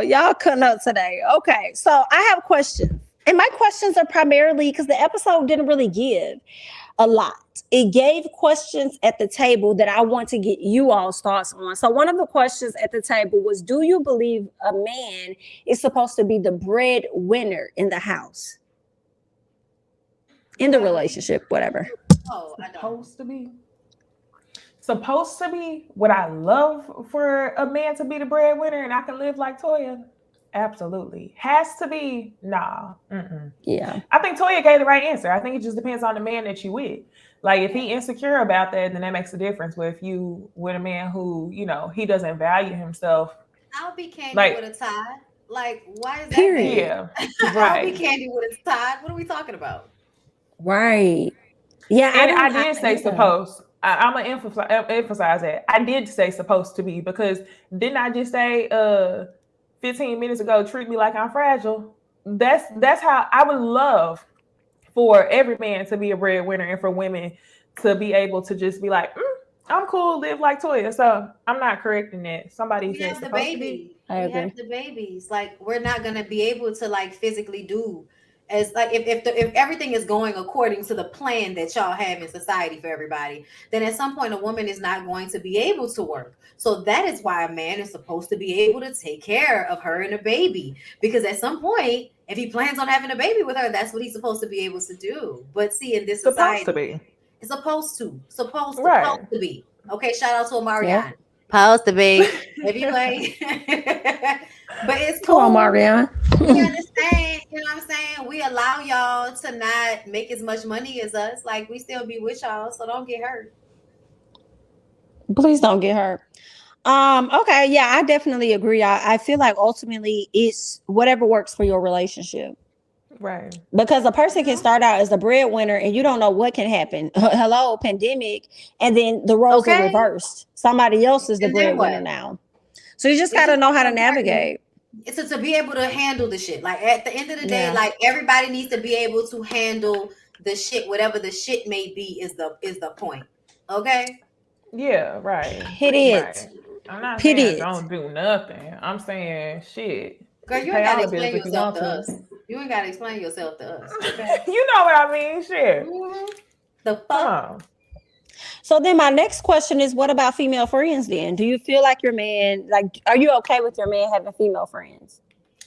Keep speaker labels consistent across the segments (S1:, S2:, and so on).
S1: Y'all cutting up today. Okay, so I have questions. And my questions are primarily because the episode didn't really give a lot. It gave questions at the table that I want to get you all's thoughts on. So one of the questions at the table was, do you believe a man is supposed to be the breadwinner in the house? In the relationship, whatever.
S2: Oh, I don't.
S3: Supposed to be. Would I love for a man to be the breadwinner and I can live like Toya? Absolutely. Has to be? Nah.
S1: Yeah.
S3: I think Toya gave the right answer. I think it just depends on the man that you with. Like if he insecure about that, then that makes a difference. But if you with a man who, he doesn't value himself.
S2: I'll be candy
S3: Like,
S2: with a tie. Like, why is that?
S1: Period.
S3: Yeah.
S2: I'll be
S3: Right.
S2: candy with a tie. What are we talking about?
S1: Right. Yeah.
S3: And I did say supposed. I'm gonna emphasize that. I did say supposed to be, because didn't I just say 15 minutes ago, treat me like I'm fragile? That's how I would love for every man to be a breadwinner and for women to be able to just be like, I'm cool, live like Toya. So I'm not correcting that. Somebody said
S2: The
S3: supposed to be.
S2: baby.
S1: I
S2: We have
S1: agree.
S2: the babies. Like, we're not gonna be able to like physically do as like if everything is going according to the plan that y'all have in society for everybody, then at some point a woman is not going to be able to work. So that is why a man is supposed to be able to take care of her and a baby, because at some point, if he plans on having a baby with her, that's what he's supposed to be able to do. But see, in this
S3: Supposed
S2: society,
S3: to be.
S2: it's supposed
S3: Right.
S2: to be. Okay, shout out to Omarion.
S1: Yeah.
S2: Supposed to be. Anyway. But it's
S1: Come
S2: cool.
S1: on, Marianne.
S2: We understand, you know what I'm saying? We allow y'all to not make as much money as us. Like, we still be with y'all, so don't get hurt.
S1: Please don't get hurt. Okay, yeah, I definitely agree. I feel like ultimately it's whatever works for your relationship.
S3: Right.
S1: Because a person can start out as a breadwinner and you don't know what can happen. Hello, pandemic, and then the roles are
S2: Okay.
S1: reversed. Somebody else is the
S2: And then
S1: breadwinner
S2: what?
S1: now. So you just
S2: It's
S1: gotta
S2: just
S1: know how to
S2: important.
S1: navigate.
S2: It's to be able to handle the shit. Like, at the end of the day,
S3: Yeah.
S2: like, everybody needs to be able to handle the shit, whatever the shit may be, is the point. Okay?
S3: Yeah, right.
S1: Hit it.
S3: Right. I'm not
S1: Hit
S3: saying
S1: it.
S3: don't do nothing. I'm saying shit.
S2: Girl, you
S3: Pay
S2: ain't gotta
S3: all the bills
S2: explain
S3: if you
S2: yourself
S3: want
S2: to
S3: to.
S2: us. You ain't gotta explain yourself to us. Okay?
S3: You know what I mean? Shit.
S2: The
S3: Come
S2: fuck?
S3: on.
S1: So then my next question is, what about female friends then? Do you feel like your man, like, are you okay with your man having female friends?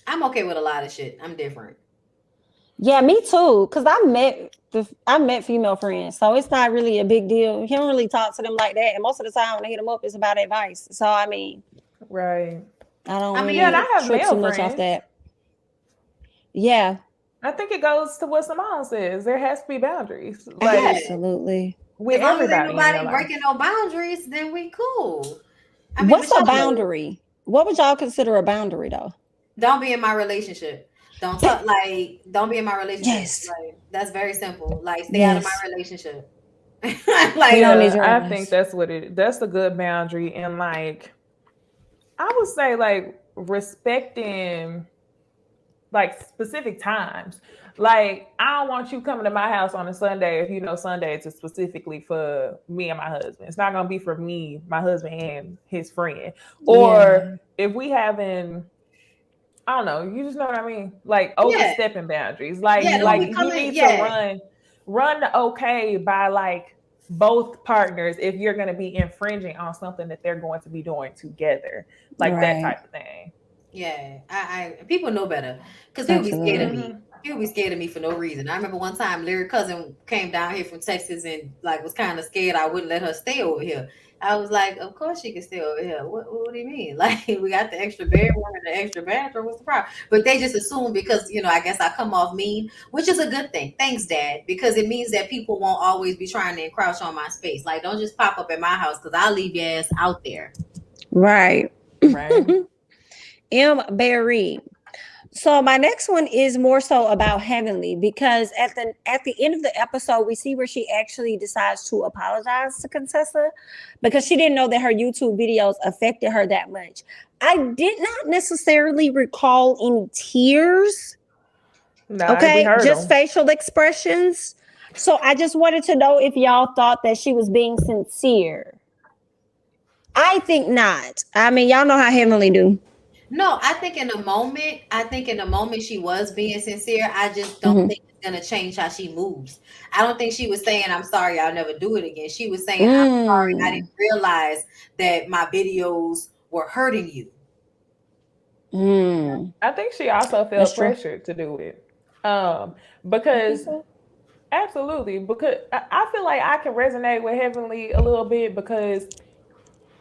S2: I'm okay with a lot of shit. I'm different.
S1: Yeah, me too. Cause I met female friends, so it's not really a big deal. He don't really talk to them like that, and most of the time when I hit him up, it's about advice. So I mean,
S3: Right.
S1: I don't
S2: I mean,
S1: really
S3: Yeah, and I have
S1: trip
S3: male
S1: too much off
S3: friends.
S1: that. Yeah,
S3: I think it goes to what Simone says. There has to be boundaries. Like
S1: absolutely.
S3: with
S2: As long as ain't
S3: everybody in your
S2: nobody
S3: life.
S2: breaking no boundaries, then we cool. I mean,
S1: What's a
S2: Michelle,
S1: boundary? What would y'all consider a boundary though?
S2: don't be in my relationship. Don't talk like, don't be in my relationship.
S1: Yes.
S2: Like, that's very simple. Like, stay out of my
S1: Yes.
S2: relationship.
S1: We
S2: Like,
S1: don't need
S3: Yeah,
S1: your
S3: I
S1: advice.
S3: think that's a good boundary. And like I would say like respecting like specific times. Like I don't want you coming to my house on a Sunday if you know Sunday is specifically for me and my husband. It's not gonna be for me, my husband, and his friend. Or if we having, I don't know, you just know what I mean? Like
S2: yeah,
S3: overstepping boundaries. Like
S2: yeah, don't
S3: like
S2: be
S3: you
S2: coming.
S3: need to
S2: Yeah,
S3: run okay by like both partners if you're going to be infringing on something that they're going to be doing together, like that
S1: Right.
S3: type of thing.
S2: yeah. I people know better, because people be scared of
S1: Absolutely.
S2: me. People be scared of me for no reason. I remember one time, Lyric cousin came down here from Texas and like was kind of scared I wouldn't let her stay over here. I was like, of course she can stay over here. What do you mean? Like, we got the extra bedroom and the extra bathroom. What's the problem? But they just assume because, I guess I come off mean, which is a good thing. Thanks, Dad, because it means that people won't always be trying to encroach on my space. Like, don't just pop up at my house, because I'll leave your ass out there.
S1: Right.
S3: Right.
S1: M. Berry. So my next one is more so about Heavenly, because at the end of the episode, we see where she actually decides to apologize to Contessa because she didn't know that her YouTube videos affected her that much. I did not necessarily recall any tears.
S3: Nah, we
S1: Okay,
S3: heard
S1: just
S3: them.
S1: facial expressions. So I just wanted to know if y'all thought that she was being sincere. I think not. I mean, y'all know how Heavenly do.
S2: No, I think in the moment she was being sincere. I just don't
S1: Mhm.
S2: think it's gonna change how she moves. I don't think she was saying, "I'm sorry, I'll never do it again." She was saying, "I'm sorry, I
S1: Mm.
S2: didn't realize that my videos were hurting you."
S1: Mm.
S3: I think she also
S1: That's
S3: felt
S1: true.
S3: pressured to do it.
S1: I think
S3: Because
S1: so.
S3: absolutely, because I feel like I can resonate with Heavenly a little bit because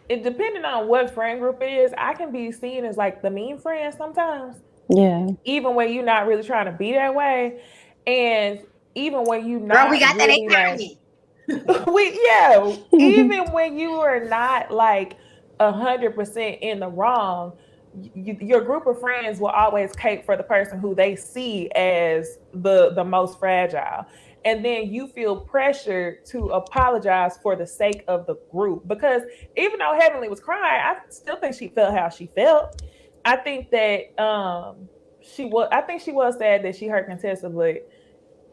S3: it depending on what friend group it is, I can be seen as like the mean friend sometimes,
S1: Yeah.
S3: even when you're not really trying to be that way, and even when you're
S2: Girl, we
S3: not
S2: got that
S3: really like
S2: economy.
S3: even when you are not like 100% in the wrong, your group of friends will always cape for the person who they see as the most fragile, and then you feel pressured to apologize for the sake of the group, because even though Heavenly was crying, I still think she felt how she felt. I think that I think she was sad that she hurt Contessa, but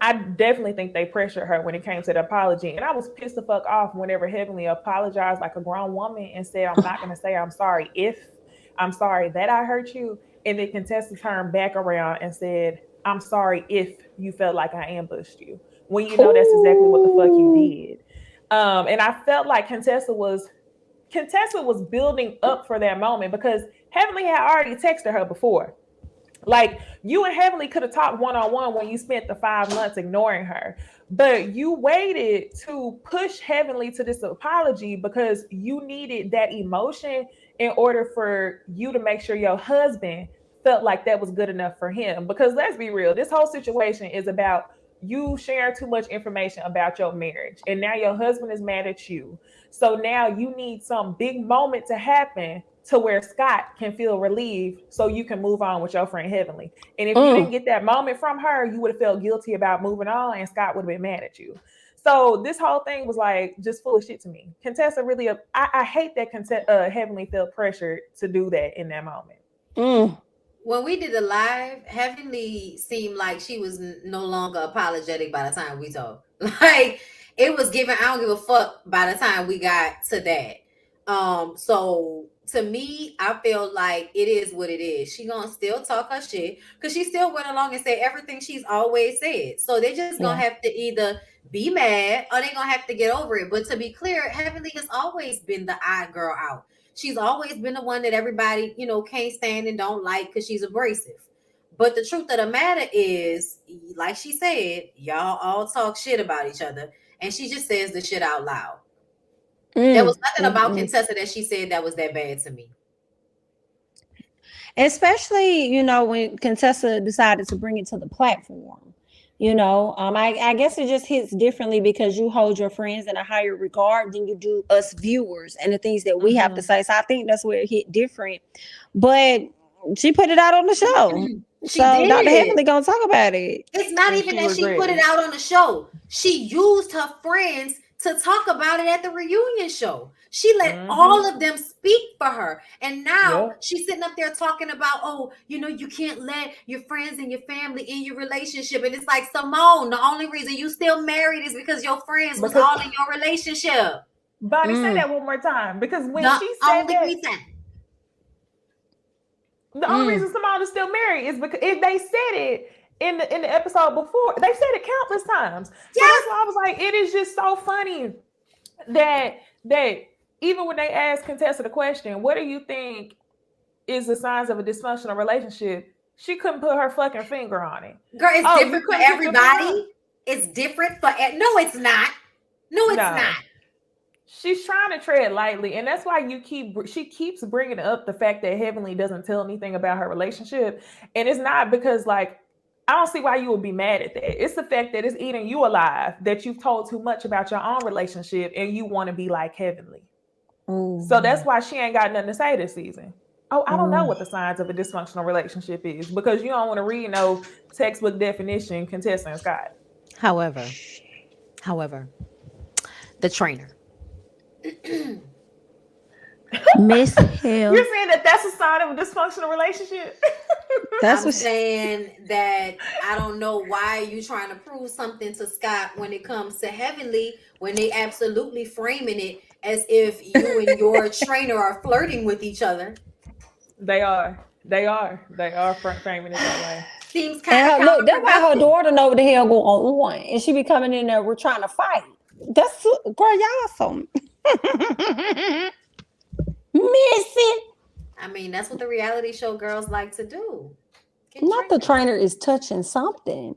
S3: I definitely think they pressured her when it came to the apology. And I was pissed the fuck off whenever Heavenly apologized like a grown woman and said, "I'm not going to say I'm sorry if I'm sorry that I hurt you." And then Contessa turned back around and said, "I'm sorry if you felt like I ambushed you." When you know that's exactly what the fuck you
S1: Ooh.
S3: did. And I felt like Contessa was building up for that moment because Heavenly had already texted her before. Like, you and Heavenly could have talked one on one when you spent the 5 months ignoring her, but you waited to push Heavenly to this apology because you needed that emotion in order for you to make sure your husband felt like that was good enough for him. Because let's be real, this whole situation is about you sharing too much information about your marriage, and now your husband is mad at you. So now you need some big moment to happen to where Scott can feel relieved so you can move on with your friend Heavenly. And if you didn't
S1: Mm.
S3: get that moment from her, you would have felt guilty about moving on and Scott would have been mad at you. So this whole thing was like just full of shit to me. Contessa really, I hate that Heavenly felt pressured to do that in that moment.
S1: Mm.
S2: When we did the live, Heavenly seemed like she was no longer apologetic by the time we talked. Like, it was given, I don't give a fuck by the time we got to that. So to me, I feel like it is what it is. She gonna still talk her shit because she still went along and said everything she's always said. So they just gonna
S1: Yeah.
S2: have to either be mad or they gonna have to get over it. But to be clear, Heavenly has always been the odd girl out. She's always been the one that everybody, can't stand and don't like because she's abrasive. But the truth of the matter is, like she said, y'all all talk shit about each other, and she just says the shit out loud. There was
S1: Mm.
S2: nothing
S1: Mm.
S2: about
S1: Mm.
S2: Contessa that she said that was that bad to me.
S1: Especially, when Contessa decided to bring it to the platform. I guess it just hits differently because you hold your friends in a higher regard than you do us viewers and the things that we have to
S3: Mm-hmm.
S1: say. So I think that's where it hit different. But she put it out on the show.
S2: She
S1: So Dr.
S2: did.
S1: Heavenly gonna talk about it.
S2: It's not
S3: And
S2: even
S3: she
S2: that she put it
S3: regretted.
S2: out on the show. She used her friends to talk about it at the reunion show. She let
S3: Mm-hmm.
S2: all of them speak for her. And now
S3: Yep.
S2: she's sitting up there talking about, oh, you can't let your friends and your family in your relationship. And it's like, Simone, the only reason you still married is because your friends was
S3: Because
S2: all in your relationship.
S3: Bonnie, say
S1: Mm.
S3: that one more time. Because when
S2: The
S3: she said
S2: only
S3: that,
S2: reason.
S3: the only
S1: Mm.
S3: reason Simone is still married is because if they said it in the episode before, they said it countless times. So
S2: Yes.
S3: that's why I was like, it is just so funny that even when they asked Contessa the question, what do you think is the signs of a dysfunctional relationship? She couldn't put her fucking finger on it.
S2: Girl, it's
S3: Oh, you
S2: different for
S3: couldn't put your finger on it?
S2: everybody. It's different for no, it's not. No, it's not.
S3: No. She's trying to tread lightly, and that's why she keeps bringing up the fact that Heavenly doesn't tell anything about her relationship, and it's not because like I don't see why you would be mad at that. It's the fact that it's eating you alive that you've told too much about your own relationship and you want to be like Heavenly. So that's
S1: Mm.
S3: why she ain't got nothing to say this season. Oh, I don't know
S1: Mm.
S3: what the signs of a dysfunctional relationship is because you don't want to read no textbook definition, Contessa and Scott.
S2: However, the trainer.
S1: Miss
S3: You're
S1: Hill.
S3: saying that that's a sign of a dysfunctional relationship?
S1: That's
S2: I'm
S1: what
S2: saying that I don't know why you trying to prove something to Scott when it comes to Heavenly, when they absolutely framing it as if you and your trainer are flirting with each other.
S3: They are. They are framing it that way.
S2: Seems kind
S1: And
S2: of
S1: look, that's why her daughter know what the hell going on, and she be coming in there. We're trying to fight. That's girl, y'all some missing.
S2: I mean, that's what the reality show girls like to do.
S1: Not the trainer is touching something.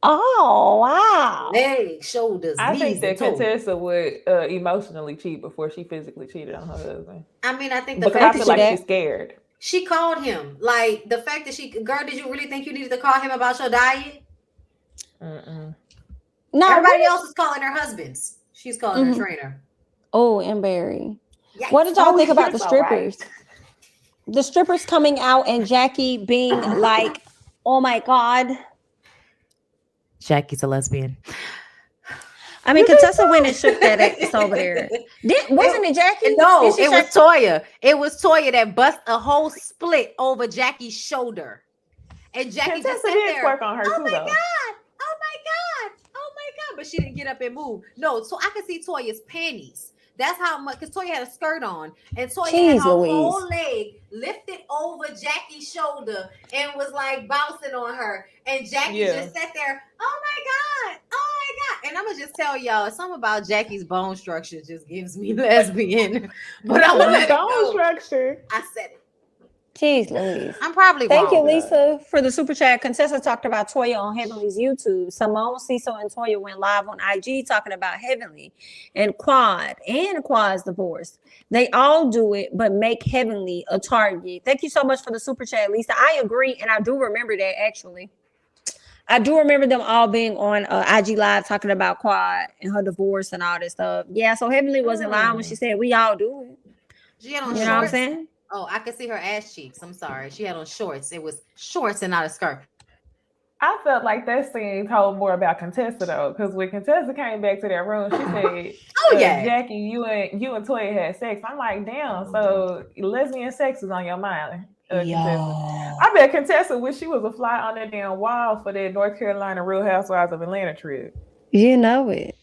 S1: Oh wow!
S2: Legs, shoulders,
S3: I
S2: knees,
S3: think that
S2: and toes.
S3: Contessa would emotionally cheat before she physically cheated on her husband.
S2: I mean, I think the
S3: Because I
S2: fact
S3: feel
S2: that
S3: like she's scared.
S2: she called him, like the fact that girl, did you really think you needed to call him about your diet?
S3: Mm-mm.
S1: No,
S2: everybody else is calling her husbands. She's calling her trainer.
S1: Oh, and Barry.
S2: Yikes.
S1: What did y'all think about the
S3: you're so
S1: strippers?
S3: right.
S1: The strippers coming out and Jackie being like, "Oh my god."
S2: Jackie's a lesbian.
S1: I mean, Contessa went and shook that ass over there. Wasn't it Jackie?
S2: No,
S1: Did she
S2: it was
S1: shake-
S2: Toya. It was Toya that bust a whole split over Jackie's shoulder. And Jackie just
S3: Contessa
S2: sat
S3: did
S2: there.
S3: twerk on her
S2: Oh
S3: too,
S2: my
S3: though.
S2: God. Oh my God. Oh my God. But she didn't get up and move. No, so I could see Toya's panties. That's how much, because Toya had a skirt on, and Toya had her whole leg lifted over Jackie's shoulder and was like bouncing on her. And Jackie just sat there, oh my God, oh my God. And I'm going to just tell y'all, something about Jackie's bone structure just gives me lesbian. But I'm going to let it go.
S3: Structure.
S2: I said it.
S1: Jeez Louise.
S2: I'm probably
S1: Thank
S2: wrong.
S1: you, Lisa, for the super chat. Contessa talked about Toya on Heavenly's YouTube. Simone, Cecil, and Toya went live on IG talking about Heavenly and Quad's divorce. They all do it, but make Heavenly a target. Thank you so much for the super chat, Lisa. I agree, and I do remember that, actually. I do remember them all being on IG Live talking about Quad and her divorce and all this stuff. Yeah, so Heavenly wasn't lying when she said we all do it.
S2: She had on
S1: You know what I'm saying?
S2: Oh, I could see her ass cheeks. I'm sorry. She had on shorts. It was shorts and not a skirt.
S3: I felt like that scene told more about Contessa though, because when Contessa came back to that room, she said,
S2: "Oh yeah,
S3: Jackie, you and Toya had sex." I'm like, damn. So lesbian sex is on your mind, Contessa. I bet Contessa wish she was a fly on that damn wall for that North Carolina Real Housewives of Atlanta trip.
S1: You know it.